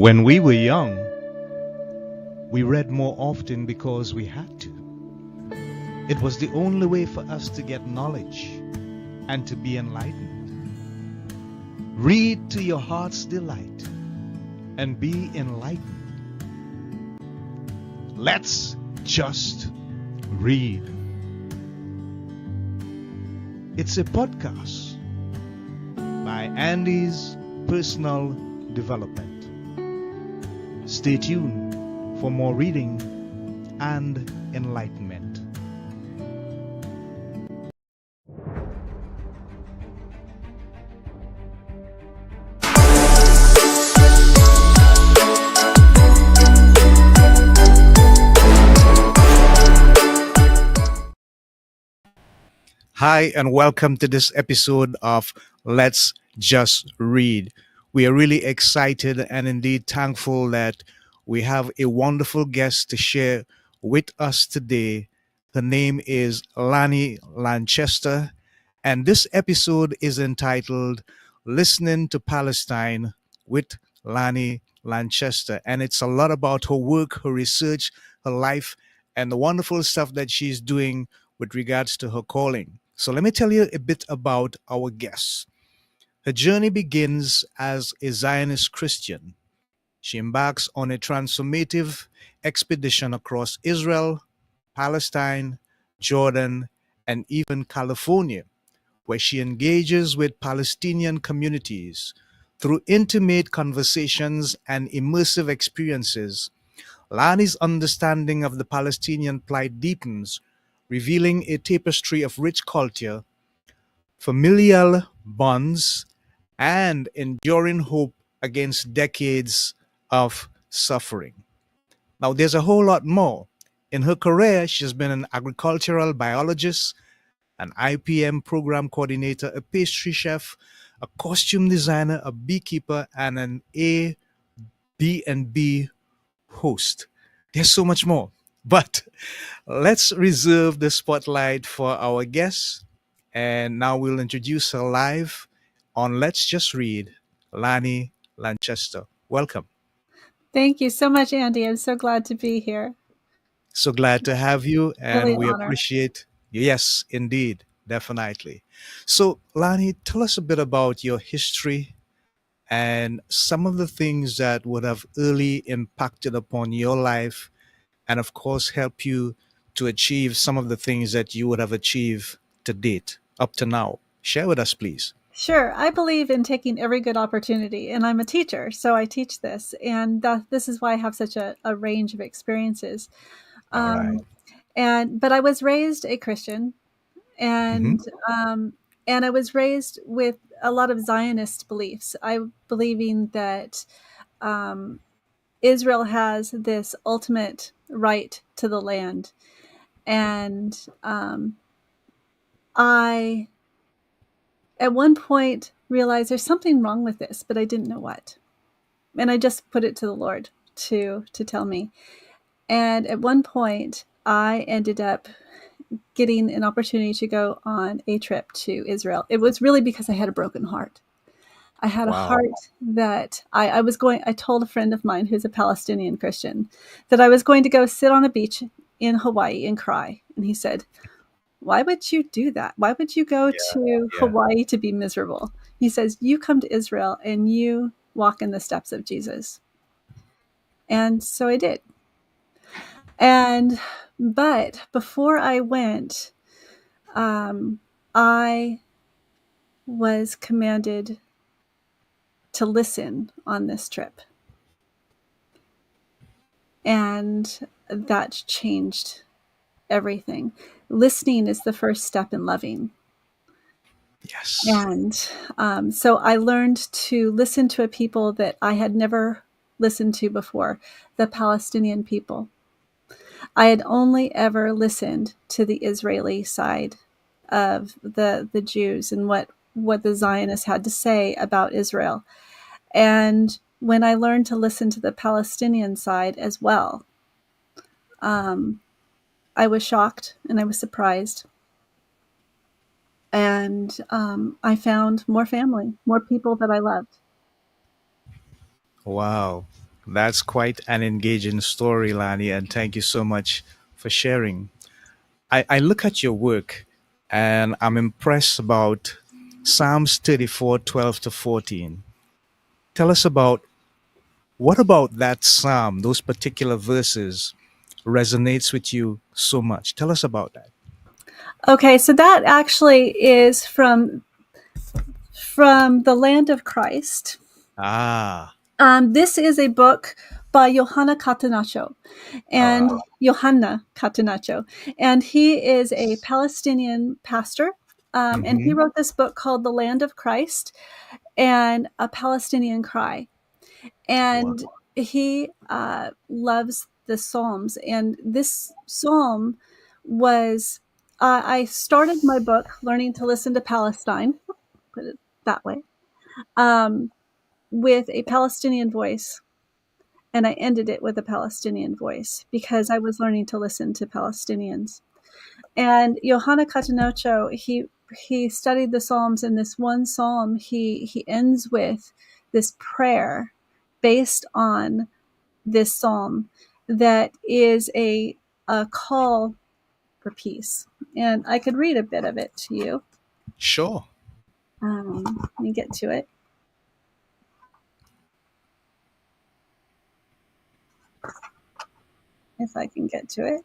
When we were young, we read more often because we had to. It was the only way for us to get knowledge and to be enlightened. Read to your heart's delight and be enlightened. Let's just read. It's a podcast by Andy's Personal Development. Stay tuned for more reading and enlightenment. Hi, and welcome to this episode of Let's Just Read. We are really excited and indeed thankful that we have a wonderful guest to share with us today. Her name is Lani Lanchester, and this episode is entitled Listening to Palestine with Lani Lanchester. And it's a lot about her work, her research, her life, and the wonderful stuff that she's doing with regards to her calling. So let me tell you a bit about our guest. Her journey begins as a Zionist Christian. She embarks on a transformative expedition across Israel, Palestine, Jordan, and even California, where she engages with Palestinian communities. Through intimate conversations and immersive experiences, Lani's understanding of the Palestinian plight deepens, revealing a tapestry of rich culture, familial bonds, and enduring hope against decades of suffering. Now, there's a whole lot more. In her career, she's been an agricultural biologist, an IPM program coordinator, a pastry chef, a costume designer, a beekeeper, and an Airbnb host. There's so much more. But let's reserve the spotlight for our guest. And now we'll introduce her live on Let's Just Read, Lani Lanchester. Welcome. Thank you so much, Andy. I'm so glad to be here. So glad to have you, Really and an we honor. appreciate. Yes, indeed, definitely. So, Lani, tell us a bit about your history and some of the things that would have early impacted upon your life, and of course, help you to achieve some of the things that you would have achieved to date, up to now. Share with us, please. Sure. I believe in taking every good opportunity, and I'm a teacher, so I teach this. And this is why I have such a range of experiences. All right. Um, but I was raised a Christian, Mm-hmm. and um, and I was raised with a lot of Zionist beliefs. I believing that um, Israel has this ultimate right to the land, and I at one point realized there's something wrong with this, but I didn't know what. And I just put it to the Lord to tell me. And at one point I ended up getting an opportunity to go on a trip to Israel. It was really because I had a broken heart. I had a Wow. heart that I was going, I told a friend of mine who's a Palestinian Christian that I was going to go sit on a beach in Hawaii and cry. And he said, why would you do that? Why would you go Yeah. to Yeah. Hawaii to be miserable? He says, you come to Israel and you walk in the steps of Jesus. And so I did. And, but before I went, I was commanded to listen on this trip. And that changed everything. Listening is the first step in loving. Yes. And so I learned to listen to a people that I had never listened to before, the Palestinian people. I had only ever listened to the Israeli side of the Jews and what the Zionists had to say about Israel. And when I learned to listen to the Palestinian side as well, I was shocked and I was surprised. And I found more family, more people that I loved. Wow. That's quite an engaging story, Lani, and thank you so much for sharing. I look at your work and I'm impressed about Psalms 34, 12 to 14. Tell us about what about that psalm, those particular verses resonates with you so much. Tell us about that. Okay, so that actually is from the Land of Christ. Ah, This is a book by Johanna Catenaccio, and wow. Johanna Catenaccio, and he is a Palestinian pastor. And he Hmm. wrote this book called The Land of Christ and A Palestinian Cry. Wow. And he loves the Psalms. And this psalm was, I started my book learning to listen to Palestine, put it that way, um, with a Palestinian voice. And I ended it with a Palestinian voice because I was learning to listen to Palestinians. And Johanna Catanoccio, he studied the Psalms. In this one psalm, he ends with this prayer based on this psalm that is a call for peace. And I could read a bit of it to you. Sure. Let me get to it if I can get to it.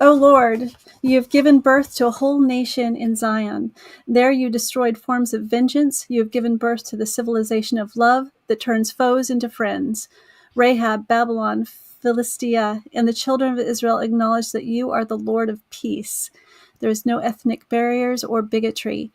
O Lord, you have given birth to a whole nation in Zion. There you destroyed forms of vengeance. You have given birth to the civilization of love that turns foes into friends. Rahab, Babylon, Philistia, and the children of Israel acknowledge that you are the Lord of peace. There is no ethnic barriers or bigotry.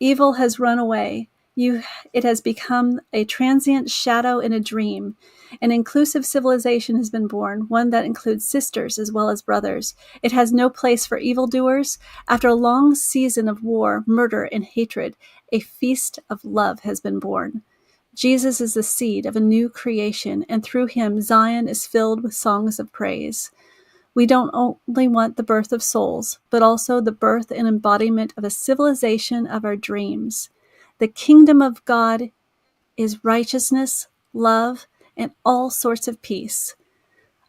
Evil has run away. It has become a transient shadow in a dream. An inclusive civilization has been born, one that includes sisters as well as brothers. It has no place for evildoers. After a long season of war, murder, and hatred, a feast of love has been born. Jesus is the seed of a new creation, and through him Zion is filled with songs of praise. We don't only want the birth of souls, but also the birth and embodiment of a civilization of our dreams. The kingdom of God is righteousness, love, and all sorts of peace.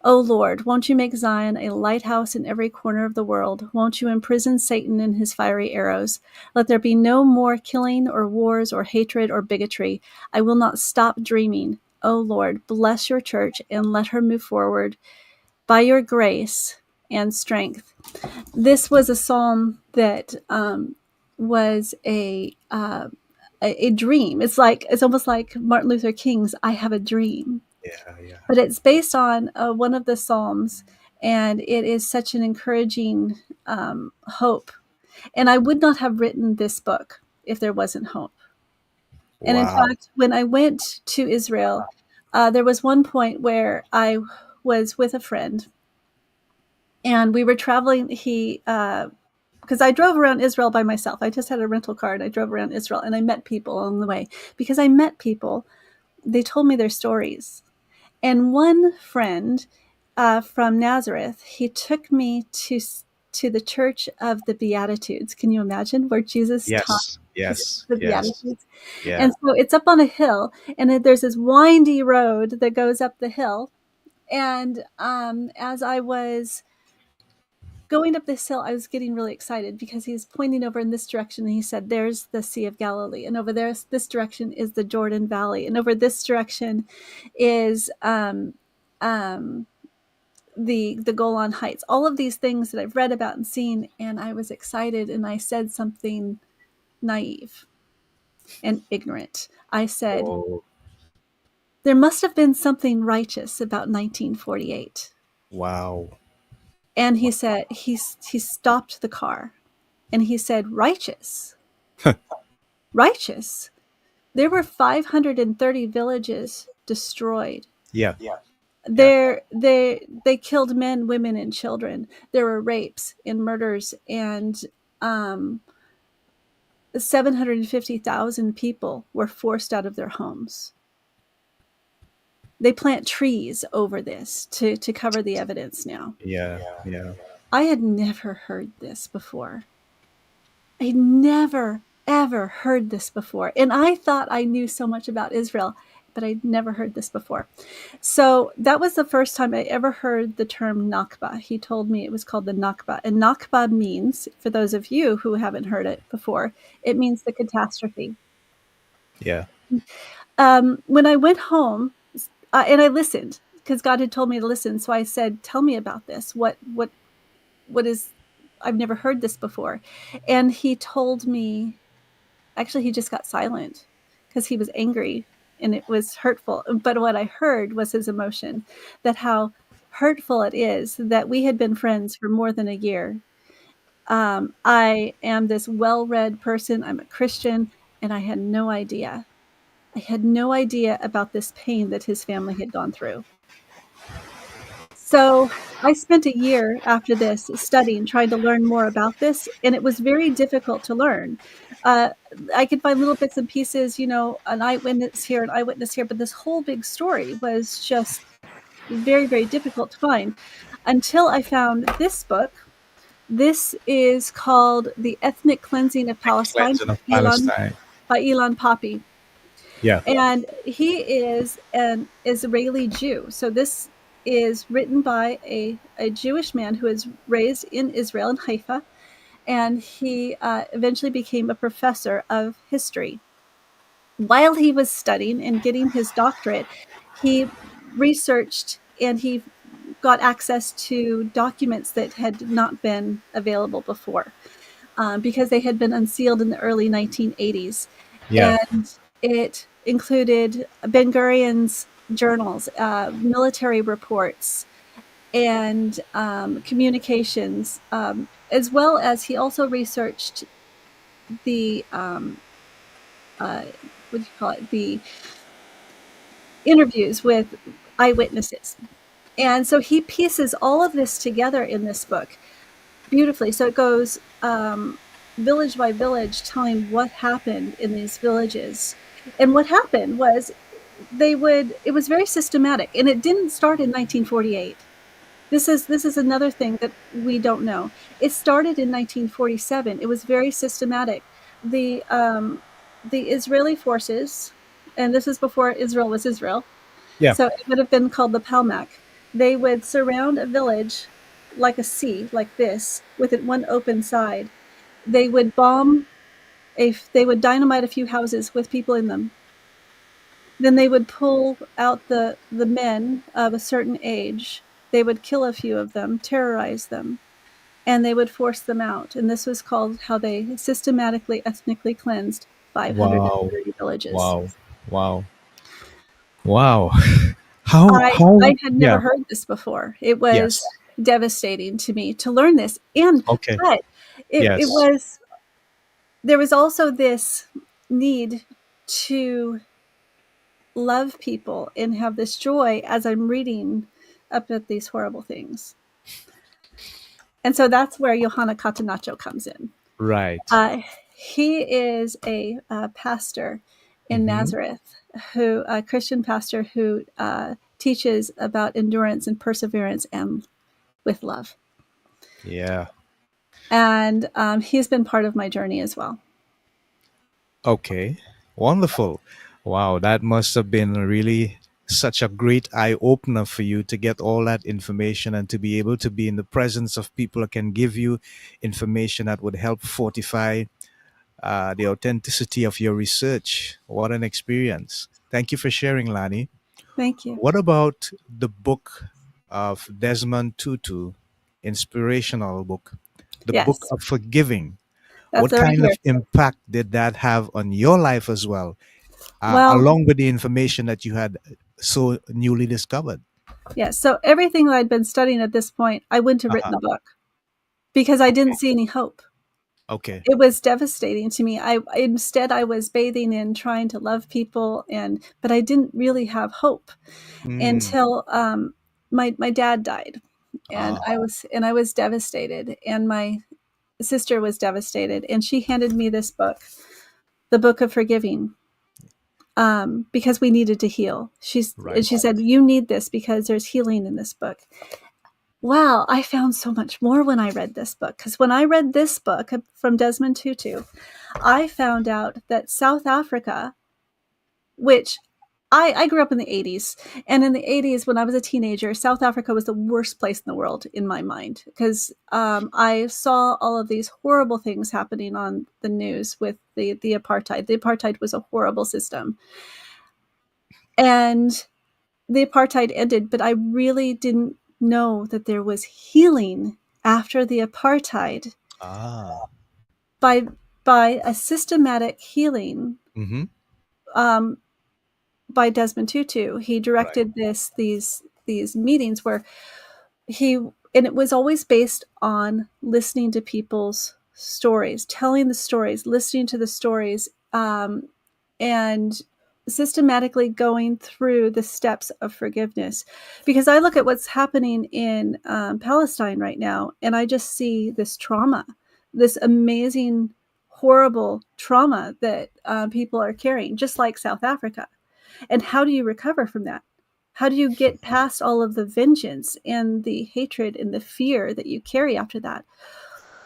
O Lord, won't you make Zion a lighthouse in every corner of the world? Won't you imprison Satan in his fiery arrows? Let there be no more killing or wars or hatred or bigotry. I will not stop dreaming. O Lord, bless your church and let her move forward by your grace and strength. This was a psalm that was a dream. It's almost like Martin Luther King's "I Have a Dream," Yeah, yeah. but it's based on one of the psalms, and it is such an encouraging hope. And I would not have written this book if there wasn't hope. And in Wow. fact, when I went to Israel, there was one point where I was with a friend and we were traveling. Because I drove around Israel by myself. I just had a rental car and I drove around Israel and I met people along the way. Because I met people, they told me their stories. And one friend from Nazareth, he took me to the Church of the Beatitudes. Can you imagine where Jesus taught Yes, yes, the yes. Beatitudes? Yeah. And so it's up on a hill, and there's this windy road that goes up the hill. And as I was going up this hill, I was getting really excited because he's pointing over in this direction and he said, "There's the Sea of Galilee. And over there, this direction is the Jordan Valley. And over this direction is um, the Golan Heights." All of these things that I've read about and seen. And I was excited and I said something naive and ignorant. I said, Oh, there must have been something righteous about 1948. wow. And he said, he stopped the car and he said, righteous, righteous. There were 530 villages destroyed. Yeah, yeah. They killed men, women, and children. There were rapes and murders, and 750,000 people were forced out of their homes. They plant trees over this to cover the evidence now. Yeah, yeah. I had never heard this before. I never. ever heard this before. And I thought I knew so much about Israel, but I'd never heard this before. So that was the first time I ever heard the term Nakba. He told me it was called the Nakba. And Nakba means, for those of you who haven't heard it before, it means the catastrophe. Yeah. When I went home, and I listened because God had told me to listen. So I said, "Tell me about this. What is? I've never heard this before." And he told me. Actually, he just got silent because he was angry and it was hurtful. But what I heard was his emotion, that how hurtful it is that we had been friends for more than a year. I am this well-read person. I'm a Christian, and I had no idea. I had no idea about this pain that his family had gone through. So I spent a year after this studying, trying to learn more about this, and it was very difficult to learn. Uh, I could find little bits and pieces, an eyewitness here, an eyewitness here, but this whole big story was just very, very difficult to find until I found this book. This is called The Ethnic Cleansing of Palestine Cleansing of Palestine. by Elon Poppy. Yeah. And he is an Israeli Jew. So this is written by a Jewish man who is raised in Israel, in Haifa, and he eventually became a professor of history. While he was studying and getting his doctorate, he researched and he got access to documents that had not been available before, because they had been unsealed in the early 1980s. Yeah. And it included Ben Gurion's journals, military reports, and communications, as well as he also researched the, what do you call it, the interviews with eyewitnesses. And so he pieces all of this together in this book beautifully. So it goes village by village, telling what happened in these villages. And what happened was it was very systematic, and it didn't start in 1948. This is another thing that we don't know. It started in 1947. It was very systematic. The Israeli forces, and this is before Israel was Israel, Yeah. so it would have been called the Palmach. They would surround a village like a sea, like this, with it one open side. They would they would dynamite a few houses with people in them. Then they would pull out the men of a certain age. They would kill a few of them, terrorize them, and they would force them out. And this was called how they systematically, ethnically cleansed Wow. 530 villages. Wow. Wow. Wow. How I how had never yeah. heard this before. It was Yes. devastating to me to learn this. And Okay. but it Yes. was there was also this need to love people and have this joy as I'm reading about these horrible things. And so that's where Johanna Catanaccio comes in. Right. Uh, he is a pastor in Mm-hmm. Nazareth, a Christian pastor who teaches about endurance and perseverance and with love. Yeah. And he's been part of my journey as well. Okay. Wonderful. Wow, that must have been really such a great eye opener for you to get all that information and to be able to be in the presence of people who can give you information that would help fortify the authenticity of your research. What an experience. Thank you for sharing, Lani. Thank you. What about the book of Desmond Tutu, inspirational book, the book Yes, of forgiving? that's What right kind here. of impact did that have on your life as well, Well, along with the information that you had so newly discovered? yes. So everything that I'd been studying at this point, I wouldn't have written Uh-huh. the book because I didn't Okay. see any hope. Okay. It was devastating to me. I was bathing in trying to love people, but I didn't really have hope Mm. until my dad died, and Ah, I was devastated, and my sister was devastated, and she handed me this book, the Book of Forgiving, because we needed to heal. right. She said, "You need this because there's healing in this book." wow, I found so much more when I read this book. Because when I read this book from Desmond Tutu, I found out that South Africa, which I grew up in the 80s, and in the 80s, when I was a teenager, South Africa was the worst place in the world in my mind because I saw all of these horrible things happening on the news with the apartheid. The apartheid was a horrible system. And the apartheid ended, but I really didn't know that there was healing after the apartheid Ah. by by a systematic healing Mm-hmm. um, by Desmond Tutu. He Right. directed these meetings where he and it was always based on listening to people's stories, telling the stories, listening to the stories, and systematically going through the steps of forgiveness. Because I look at what's happening in Palestine right now, and I just see this trauma, this amazing, horrible trauma that people are carrying, just like South Africa. And how do you recover from that? How do you get past all of the vengeance and the hatred and the fear that you carry after that?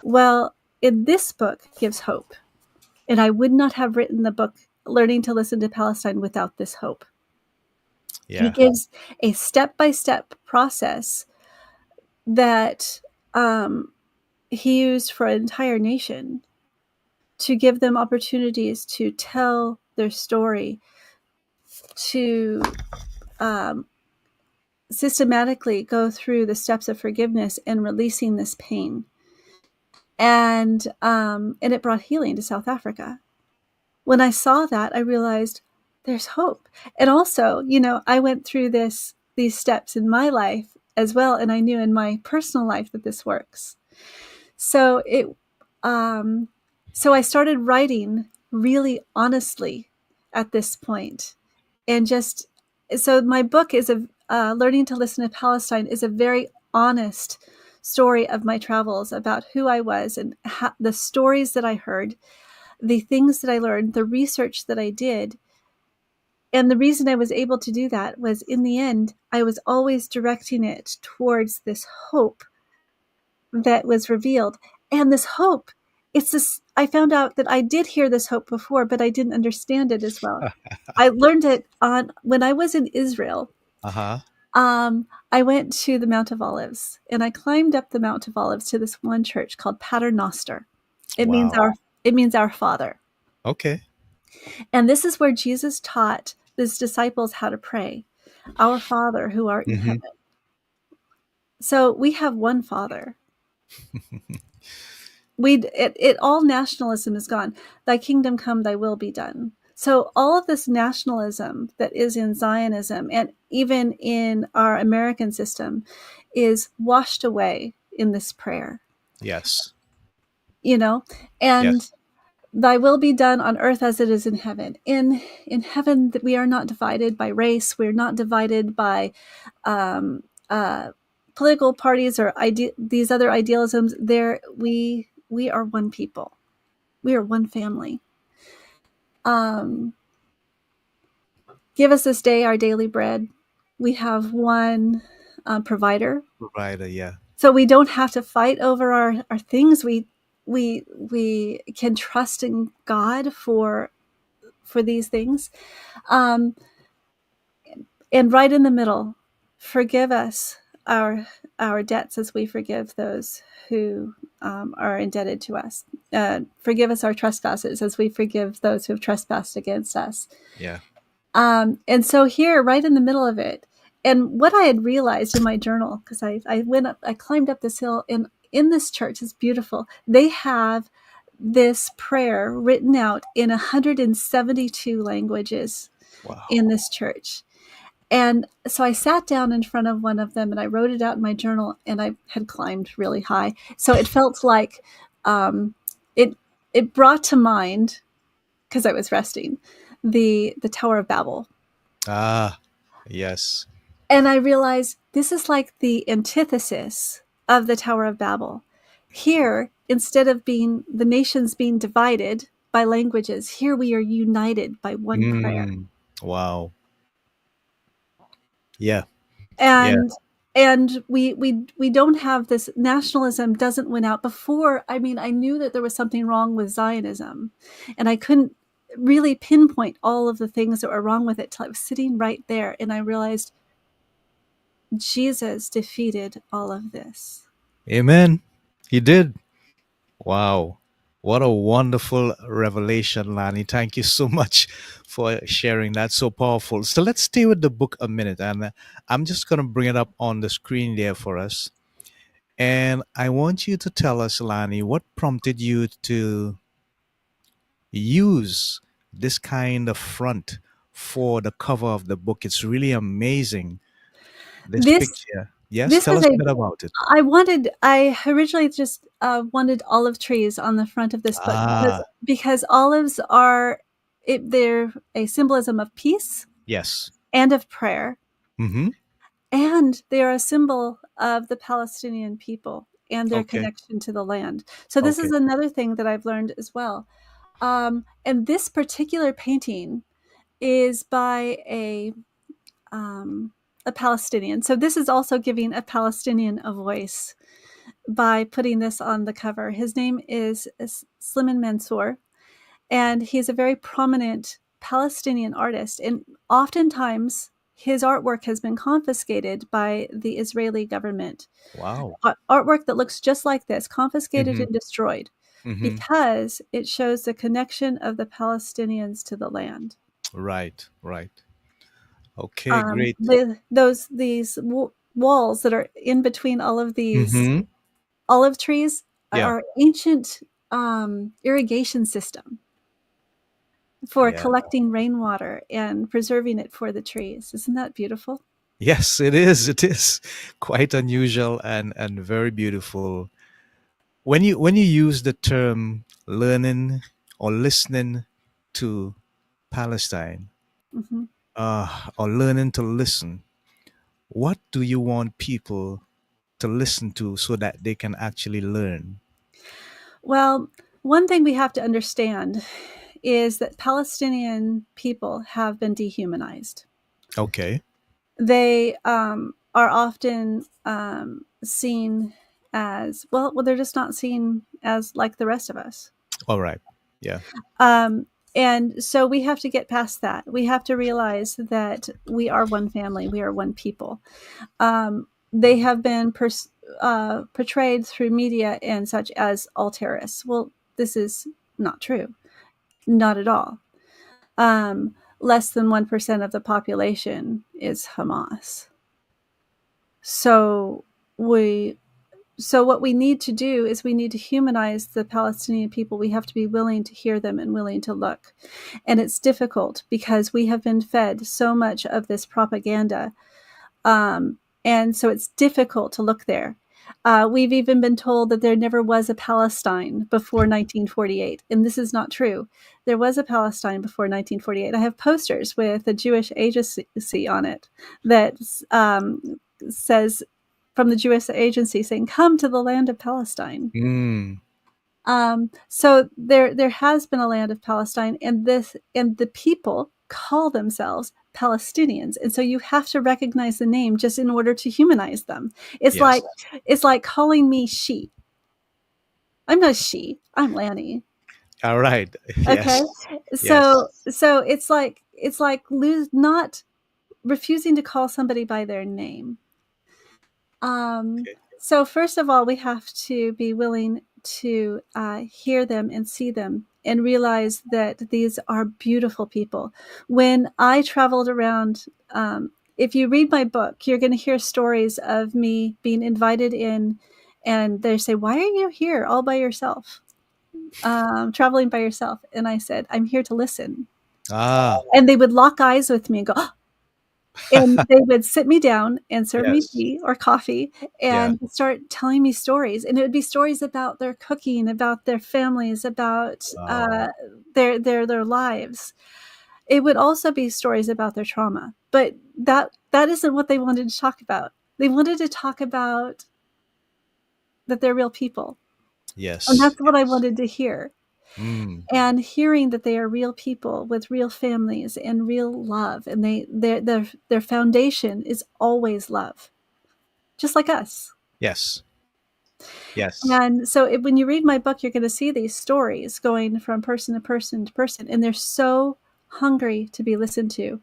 Well, in this book gives hope. And I would not have written the book Learning to Listen to Palestine without this hope. He Yeah. gives a step by step process that he used for an entire nation to give them opportunities to tell their story, to um, systematically go through the steps of forgiveness and releasing this pain. And it brought healing to South Africa. When I saw that, I realized there's hope. And also, I went through these steps in my life as well, and I knew in my personal life that this works. So it um so I started writing really honestly at this point. And just so my book is a Learning to Listen to Palestine is a very honest story of my travels about who I was and the stories that I heard, the things that I learned, the research that I did. And the reason I was able to do that was in the end, I was always directing it towards this hope that was revealed. And this hope, it's this, I found out that I did hear this hope before, but I didn't understand it as well. I learned it on when I was in Israel. Uh-huh. I went to the Mount of Olives and I climbed up the Mount of Olives to this one church called Pater Noster. It means Wow. our Father. Okay. And this is where Jesus taught his disciples how to pray, Our Father who art in Mm-hmm. heaven. So we have one Father. All nationalism is gone. Thy kingdom come, thy will be done. So all of this nationalism that is in Zionism and even in our American system is washed away in this prayer, Yes. you know, and Yes. thy will be done on earth as it is in heaven. In heaven, we are not divided by race. We're not divided by um, uh, political parties or these other idealisms. There, we are one people. We are one family. Um, Give us this day our daily bread. We have one provider, Provider, yeah. so we don't have to fight over our things. We can trust in God for these things. Um, and right in the middle, forgive us our our debts as we forgive those who are indebted to us. Forgive us our trespasses as we forgive those who have trespassed against us. Yeah. And so here, right in the middle of it, and what I had realized in my journal, because I went up, I climbed up this hill, and in this church, it's beautiful. They have this prayer written out in 172 languages Wow. in this church. And so I sat down in front of one of them and I wrote it out in my journal, and I had climbed really high. So it felt like um, it it brought to mind, because I was resting, the Tower of Babel. Ah, yes. And I realized this is like the antithesis of the Tower of Babel. Here, instead of being the nations being divided by languages, here we are united by one prayer. Mm. Wow. Yeah. Yeah. And and we don't have this nationalism doesn't win out. Before, I mean, I knew that there was something wrong with Zionism, and I couldn't really pinpoint all of the things that were wrong with it till I was sitting right there, and I realized Jesus defeated all of this. Amen. He did. Wow. What a wonderful revelation, Lani. Thank you so much for sharing that. So powerful. So let's stay with the book a minute. And I'm just going to bring it up on the screen there for us. And I want you to tell us, Lani, what prompted you to use this kind of front for the cover of the book? It's really amazing. This This picture. Yes, this tell is us a a bit about it. I originally just wanted olive trees on the front of this book Ah, because olives are they're a symbolism of peace yes. and of prayer, Mm-hmm. and they are a symbol of the Palestinian people and their Okay. connection to the land. So this is Okay. another thing that I've learned as well. And this particular painting is by um, a Palestinian. So this is also giving a Palestinian a voice by putting this on the cover. His name is Sliman Mansour, and he's a very prominent Palestinian artist. And oftentimes, his artwork has been confiscated by the Israeli government. Wow. Artwork that looks just like this, confiscated Mm-hmm. and destroyed, Mm-hmm. because it shows the connection of the Palestinians to the land. Right. Right. Okay. Great. These walls that are in between all of these Mm-hmm. olive trees Yeah. are ancient irrigation system for Yeah. collecting rainwater and preserving it for the trees. Isn't that beautiful? Yes, it is. It is quite unusual and very beautiful. When you use the term learning or listening to Palestine, Hmm. or learning to listen, what do you want people to listen to so that they can actually learn? Well, one thing we have to understand is that Palestinian people have been dehumanized. Okay. They are often seen as well, they're just not seen as like the rest of us. All right. Yeah. Um, and so we have to get past that. We have to realize that we are one family, we are one people. They have been portrayed through media and such as all terrorists. Well, this is not true, not at all. Less than 1% of the population is Hamas. So we so what we need to do is we need to humanize the Palestinian people. We have to be willing to hear them and willing to look. And it's difficult because we have been fed so much of this propaganda. Um, and so it's difficult to look there. We've even been told that there never was a Palestine before 1948, and this is not true. There was a Palestine before 1948. I have posters with a Jewish agency on it that says, from the Jewish agency, saying, "Come to the land of Palestine." Mm. So there has been a land of Palestine, and the people call themselves Palestinians, and so you have to recognize the name just in order to humanize them. It's like Yes. it's like calling me she. I'm not she. I'm Lani. All right. Okay, Yes. Yes. so it's like lose not refusing to call somebody by their name. Okay. So first of all, we have to be willing to hear them and see them and realize that these are beautiful people. When I traveled around, if you read my book, you're going to hear stories of me being invited in, and they say, "Why are you here all by yourself, traveling by yourself?" And I said, "I'm here to listen." Ah. And they would lock eyes with me and go, and they would sit me down and serve me Yes. tea or coffee Yeah. and start telling me stories. And it would be stories about their cooking, about their families, about Wow. their lives. It would also be stories about their trauma, but that isn't what they wanted to talk about. They wanted to talk about that they're real people, and Yes. that's what I Yes. wanted to hear. Mm. And hearing that they are real people with real families and real love, and their foundation is always love. just like us. Yes. Yes. And so when you read my book, you're going to see these stories going from person to person to person, and they're so hungry to be listened to.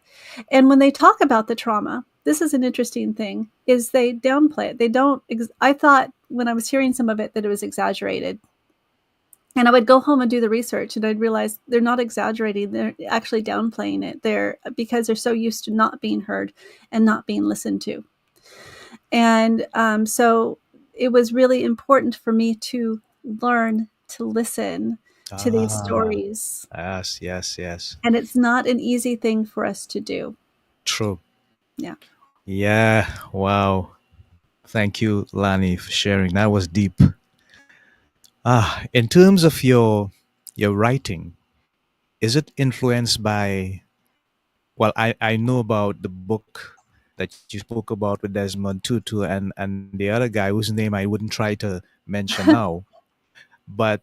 And when they talk about the trauma, this is an interesting thing, is they downplay it. They don't, I thought when I was hearing some of it that it was exaggerated. And I would go home and do the research, and I'd realize they're not exaggerating. They're actually downplaying it. Because they're so used to not being heard and not being listened to. And so it was really important for me to learn to listen to these Ah, stories. yes, yes, yes. And it's not an easy thing for us to do. True. Yeah. Yeah. Wow. Thank you, Lani, for sharing. That was deep. In terms of your writing, is it influenced by, well, I know about the book that you spoke about with Desmond Tutu and the other guy whose name I wouldn't try to mention now. But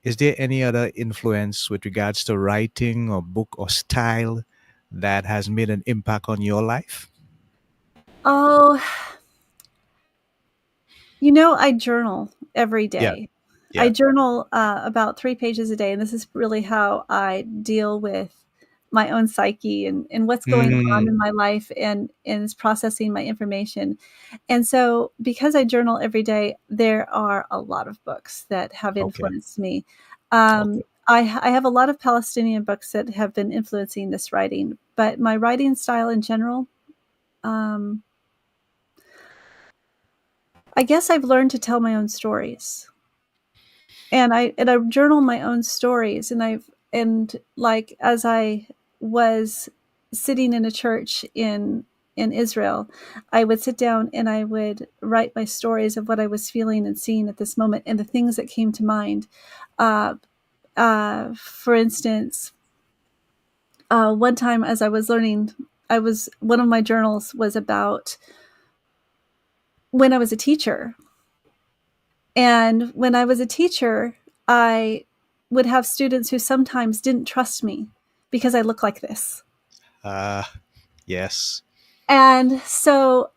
is there any other influence with regards to writing or book or style that has made an impact on your life? Oh, I journal every Yeah. day. I Yeah. journal about 3 pages a day, and this is really how I deal with my own psyche and what's going on in Mm, my life and is processing my information. And so, because I journal every day, there are a lot of books that have okay. influenced me. Okay. I have a lot of Palestinian books that have been influencing this writing, but my writing style in general, um, I guess I've learned to tell my own stories. And I journal my own stories, and like as I was sitting in a church in Israel, I would sit down and I would write my stories of what I was feeling and seeing at this moment and the things that came to mind. Uh, for instance, one time as I was learning, I was one of my journals was about when I was a teacher. And when I was a teacher, I would have students who sometimes didn't trust me because I look like this. Uh, yes. And so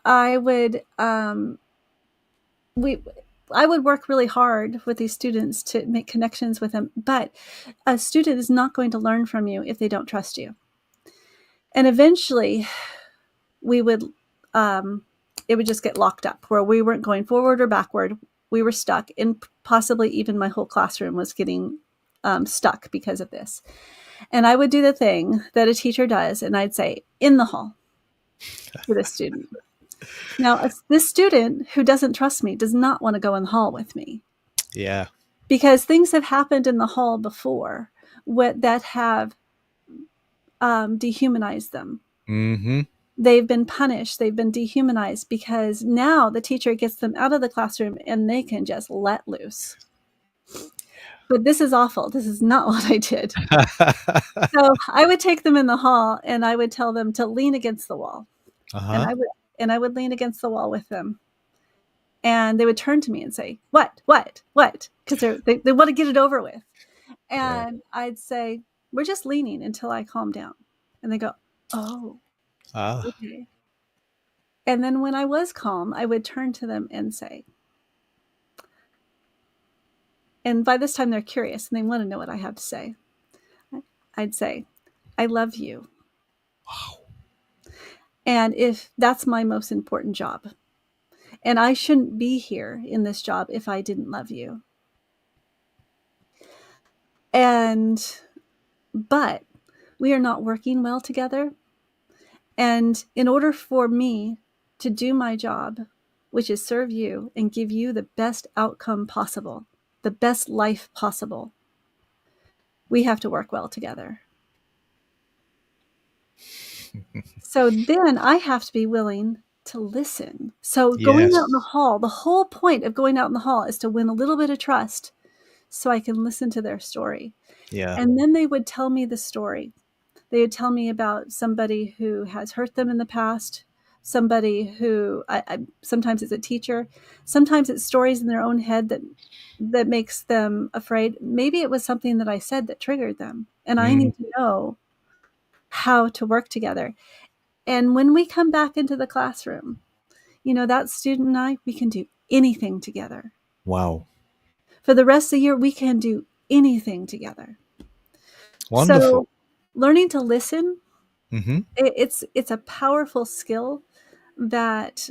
we, I would work really hard with these students to make connections with them. But a student is not going to learn from you if they don't trust you. And eventually, we would, um, it would just get locked up where we weren't going forward or backward. We were stuck, and possibly even my whole classroom was getting stuck because of this. And I would do the thing that a teacher does, and I'd say, in the hall to the student. Now, this student who doesn't trust me does not want to go in the hall with me Yeah. because things have happened in the hall before that have dehumanized them. Mm-hmm. They've been punished, they've been dehumanized because now the teacher gets them out of the classroom and they can just let loose. But this is awful. This is not what I did. So I would take them in the hall and I would tell them to lean against the wall. And Uh-huh. I would lean against the wall with them. And they would turn to me and say, what? Because they want to get it over with. Yeah. And I'd say, we're just leaning until I calm down. And they go, oh, Ah. okay. And then when I was calm, I would turn to them and say, and by this time they're curious and they want to know what I have to say. I'd say, I love you. And if that's my most important job, and I shouldn't be here in this job if I didn't love you. And, but we are not working well together. And in order for me to do my job, which is serve you and give you the best outcome possible, the best life possible, we have to work well together. So then I have to be willing to listen. So going out in the Yes. hall, the whole point of going out in the hall is to win a little bit of trust so I can listen to their story. Yeah. And then they would tell me the story. They would tell me about somebody who has hurt them in the past, somebody who sometimes it's a teacher, sometimes it's stories in their own head that makes them afraid. Maybe it was something that I said that triggered them, and I Mm, need to know how to work together. And when we come back into the classroom, that student and I, we can do anything together. Wow. For the rest of the year, we can do anything together. Wonderful. So, learning to listen, Mm-hmm. it's a powerful skill that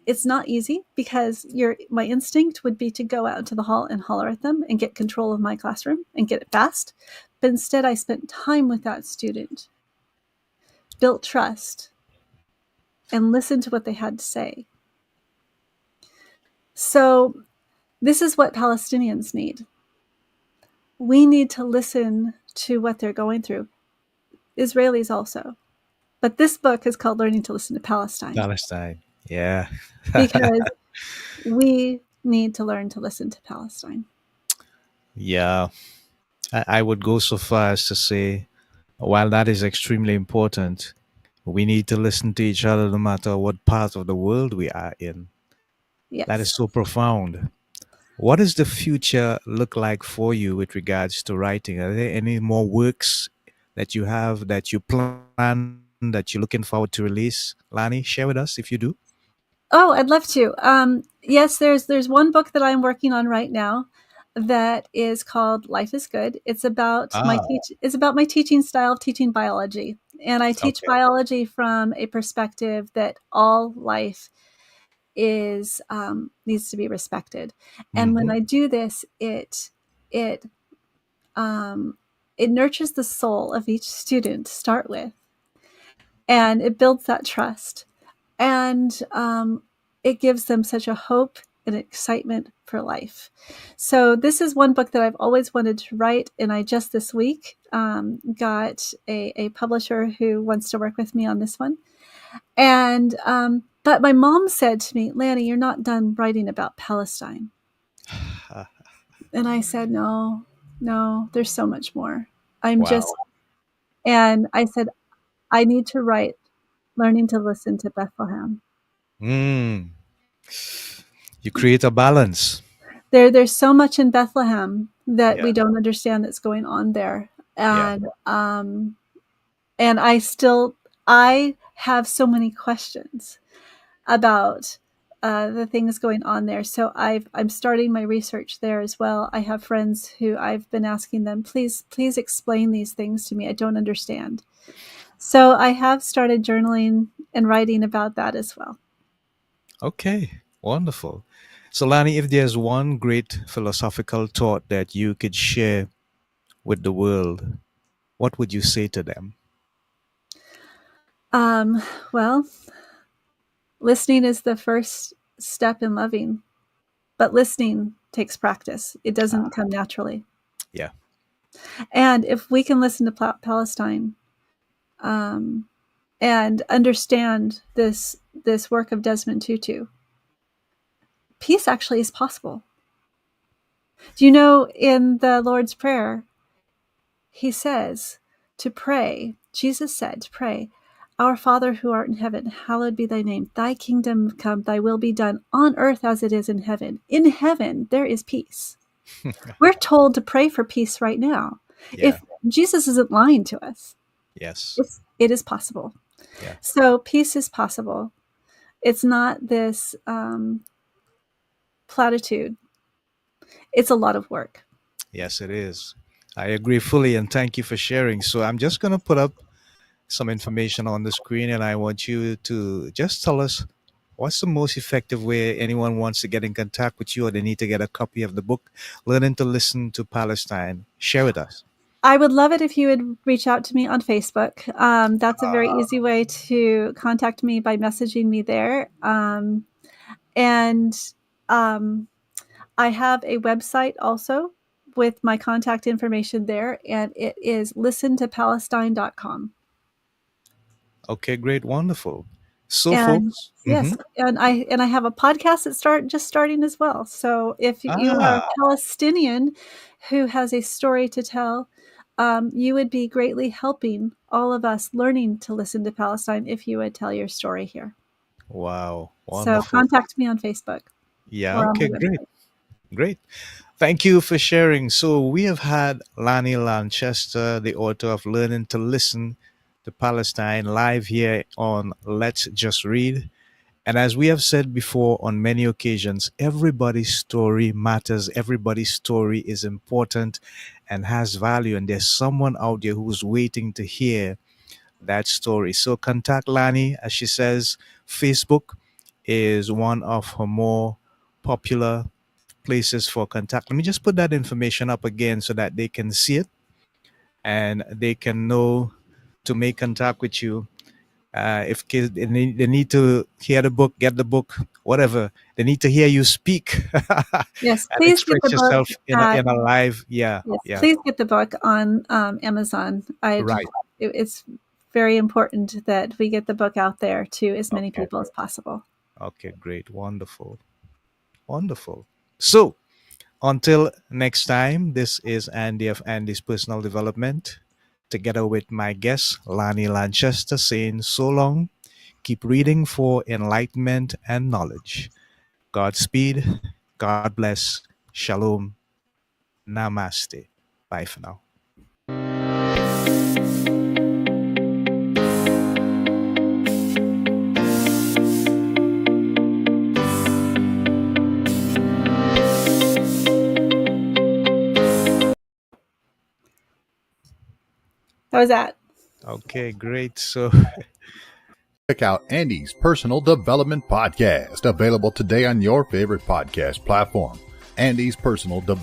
it's not easy because my instinct would be to go out into the hall and holler at them and get control of my classroom and get it fast. But instead, I spent time with that student, built trust, and listened to what they had to say. So, this is what Palestinians need. We need to listen to what they're going through. Israelis also. But this book is called Learning to Listen to Palestine Palestine. Yeah. because we need to learn to listen to Palestine. Yeah. I would go so far as to say, while that is extremely important, we need to listen to each other no matter what part of the world we are in. That is Yes. so profound. What does the future look like for you with regards to writing? Are there any more works that you have that you plan that you're looking forward to release? Lani, share with us if you do. Oh, I'd love to. Yes, there's one book that I'm working on right now that is called Life is Good. Ah, It's about my teaching style of teaching biology. And I teach okay. biology from a perspective that all life is needs to be respected. And when Mm-hmm. I do this, it um, it nurtures the soul of each student to start with, and it builds that trust, and it gives them such a hope and excitement for life. So this is one book that I've always wanted to write, and I just this week got a publisher who wants to work with me on this one. And but my mom said to me, Lani, you're not done writing about Palestine. And I said, no, no, there's so much more. I'm just, Wow. and I said, I need to write Learning to Listen to Bethlehem. Mm. You create a balance. There's so much in Bethlehem that Yeah. we don't understand that's going on there. Yeah. And I have so many questions about the things going on there. So I'm starting my research there as well. I have friends who I've been asking them, please explain these things to me. I don't understand. So I have started journaling and writing about that as well. Okay. Wonderful. So, Lani, if there's one great philosophical thought that you could share with the world, what would you say to them? Um, well, listening is the first step in loving, but listening takes practice. It doesn't come naturally. Yeah. And if we can listen to Palestine um, and understand this work of Desmond Tutu, peace actually is possible. Do you know in the Lord's Prayer, he says to pray, Jesus said to pray, Our Father who art in heaven, hallowed be thy name. Thy kingdom come, thy will be done on earth as it is in heaven. In heaven, there is peace. We're told to pray for peace right now. Yeah. If Jesus isn't lying to us, Yes. it is possible. Yeah. So peace is possible. It's not this platitude. It's a lot of work. Yes, it is. I agree fully, and thank you for sharing. So, I'm just going to put up some information on the screen, and I want you to just tell us what's the most effective way anyone wants to get in contact with you or they need to get a copy of the book, Learning to Listen to Palestine. Share with us. I would love it if you would reach out to me on Facebook. That's a very easy way to contact me by messaging me there. And um, I have a website also with my contact information there, and it is listentopalestine.com. Okay, great, wonderful. So, And folks, yes, and I have a podcast that starting as well. So if you are a ah, Palestinian who has a story to tell, you would be greatly helping all of us learning to listen to Palestine if you would tell your story here. wow, So wonderful. contact me on Facebook Yeah, or on my okay, great, website. great. Thank you for sharing. So, we have had Lani Lanchester, the author of Learning to Listen to Palestine, live here on Let's Just Read. And as we have said before on many occasions, everybody's story matters. Everybody's story is important and has value. And there's someone out there who's waiting to hear that story. So contact Lani. As she says, Facebook is one of her more popular places for contact. Let me just put that information up again so that they can see it and they can know to make contact with you. If kids they need to hear the book, get the book, whatever, they need to hear you speak Yes, and please get the express book yourself in at in a live. Yeah, yes, yeah, please get the book on Amazon. right. It's very important that we get the book out there to as many Okay, people as possible. okay, great, wonderful, wonderful. So until next time, this is Andy of Andy's Personal Development, together with my guest Lani Lanchester, saying so long. Keep reading for enlightenment and knowledge. Godspeed. God bless. Shalom. Namaste. Bye for now. How was that? Okay, great. So Check out Andy's Personal Development Podcast, available today on your favorite podcast platform. Andy's Personal Development.